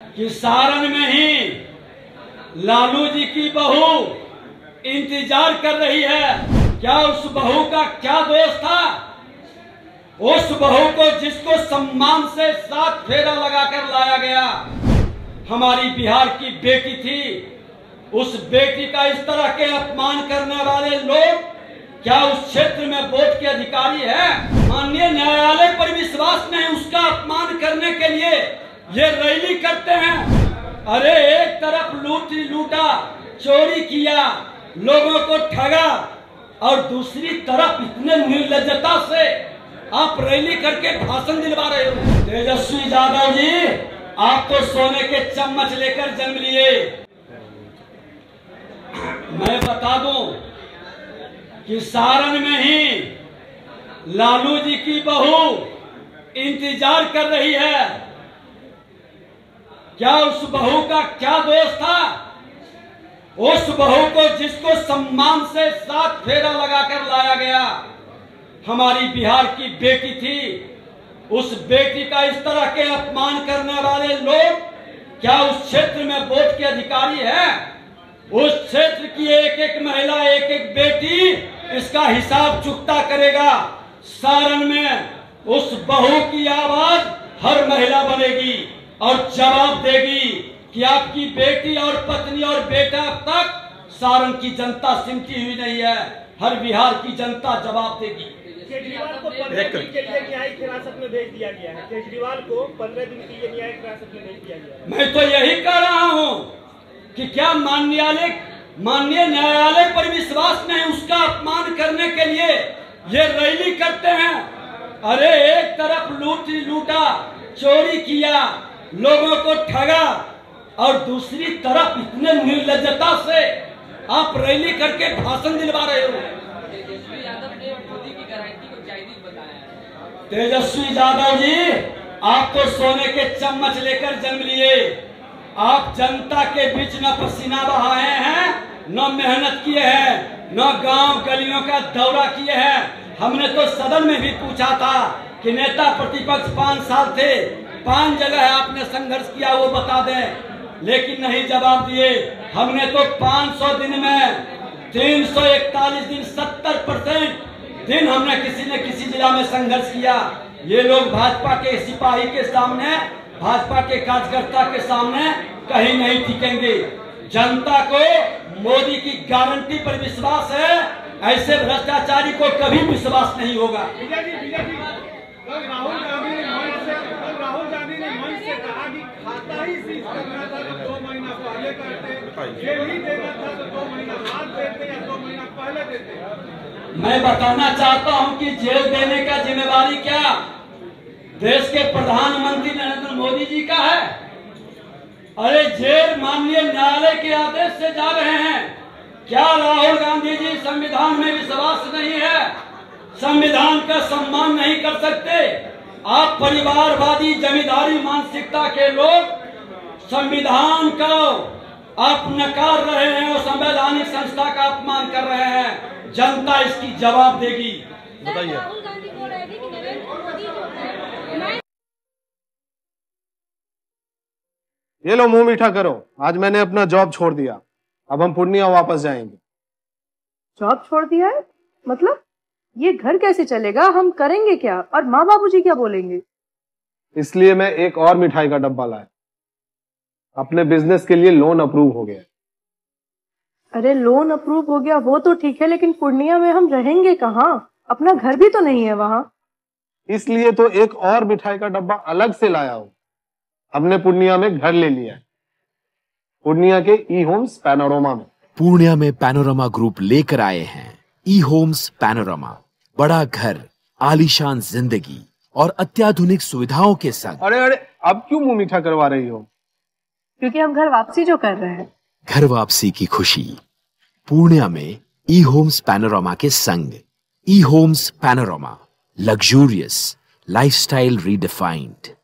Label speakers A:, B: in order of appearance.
A: कि सारण में ही लालू जी की बहू इंतजार कर रही है। क्या उस बहू का क्या दोष था? उस बहू को जिसको सम्मान से 7 फेरा लगाकर लाया गया, हमारी बिहार की बेटी थी। उस बेटी का इस तरह के अपमान करने वाले लोग क्या उस क्षेत्र में वोट के अधिकारी है? माननीय न्यायालय पर विश्वास नहीं, उसका अपमान करने के लिए ये रैली करते हैं। अरे एक तरफ लूटा, चोरी किया, लोगों को ठगा, और दूसरी तरफ इतने निर्लज्जता से आप रैली करके भाषण दिलवा रहे हो। तेजस्वी यादव जी, आप तो सोने के चम्मच लेकर जन्म लिए। मैं बता दूं कि सारण में ही लालू जी की बहू इंतजार कर रही है। क्या उस बहू का क्या दोष था? उस बहू को जिसको सम्मान से 7 फेरा लगाकर लाया गया, हमारी बिहार की बेटी थी। उस बेटी का इस तरह के अपमान करने वाले लोग क्या उस क्षेत्र में वोट के अधिकारी है? उस क्षेत्र की एक एक महिला, एक एक बेटी इसका हिसाब चुकता करेगा। सारण में उस बहू की आवाज हर महिला बनेगी और जवाब देगी कि आपकी बेटी और पत्नी और बेटा अब तक सारण की जनता सिमटी हुई नहीं है। हर बिहार की जनता जवाब देगी।
B: केजरीवाल को 15 दिन के लिए न्यायिक हिरासत में भेज दिया गया है। केजरीवाल को 15 दिन के लिए न्यायिक हिरासत में भेज दिया गया है।
A: मैं तो यही कह रहा हूं कि क्या माननीय न्यायालय पर विश्वास नहीं, उसका अपमान करने के लिए ये रैली करते हैं। अरे एक तरफ लूटा, चोरी किया, लोगों को ठगा, और दूसरी तरफ इतने निर्लज्जता से आप रैली करके भाषण दिलवा रहे हो।
C: तेजस्वी यादव ने मोदी की गारंटी को चाइनीज बताया है।
A: तेजस्वी यादव जी, आप तो सोने के चम्मच लेकर जन्म लिए। आप जनता के बीच न पसीना बहाए हैं, न मेहनत किए हैं, न गांव गलियों का दौरा किए हैं। हमने तो सदन में भी पूछा था कि नेता प्रतिपक्ष 5 साल थे, 5 जगह आपने संघर्ष किया, वो बता दें, लेकिन नहीं जवाब दिए। हमने तो 500 दिन में 341 दिन, 70% दिन हमने किसी न किसी जिला में संघर्ष किया। ये लोग भाजपा के सिपाही के सामने, भाजपा के कार्यकर्ता के सामने कहीं नहीं टिकेंगे। जनता को मोदी की गारंटी पर विश्वास है, ऐसे भ्रष्टाचारी को कभी विश्वास नहीं होगा।
B: राहुल गांधी ने मंच से कहा कि खाता ही सीज करना था तो 2 महीना पहले करते, जेल ही देना था तो 2 महीना बाद देते या 2 महीना पहले देते।
A: मैं बताना चाहता हूं कि जेल देने का जिम्मेवारी क्या देश के प्रधानमंत्री नरेंद्र मोदी जी का है? अरे जेल माननीय न्यायालय के आदेश से जा रहे हैं। क्या राहुल गांधी जी संविधान में विश्वास नहीं है? संविधान का सम्मान नहीं कर सकते? आप परिवारवादी जमींदारी मानसिकता के लोग संविधान को आप नकार रहे हैं और संवैधानिक संस्था का अपमान कर रहे हैं। जनता इसकी जवाब देगी।
D: बताइए। राहुल गांधी बोल रहे थे कि नरेंद्र मोदी जो है,
E: ये लो मुंह मीठा करो, आज मैंने अपना जॉब छोड़ दिया, अब हम पूर्णिया वापस जाएंगे।
F: जॉब छोड़ दिया है? मतलब ये घर कैसे चलेगा? हम करेंगे क्या? और माँ बाबूजी क्या बोलेंगे?
E: इसलिए मैं एक और मिठाई का डब्बा लाया। अपने बिजनेस के लिए लोन अप्रूव हो गया।
F: अरे लोन अप्रूव हो गया वो तो ठीक है, लेकिन पूर्णिया में हम रहेंगे कहाँ? अपना घर भी तो नहीं है वहाँ।
E: इसलिए तो एक और मिठाई का डब्बा अलग से लाया हूँ। हमने पूर्णिया में घर ले लिया है, पूर्णिया के ई होम्स पैनोरमा में।
G: पूर्णिया में पैनोरमा ग्रुप लेकर आए हैं ई होम्स पैनोरमा। बड़ा घर, आलीशान जिंदगी और अत्याधुनिक सुविधाओं के संग।
E: अरे अब क्यों मुंह मीठा करवा रही हो?
F: क्योंकि हम घर वापसी जो कर रहे हैं।
G: घर वापसी की खुशी पूर्णिया में ई होम्स पैनोरमा के संग। ई Homes Panorama, luxurious lifestyle redefined.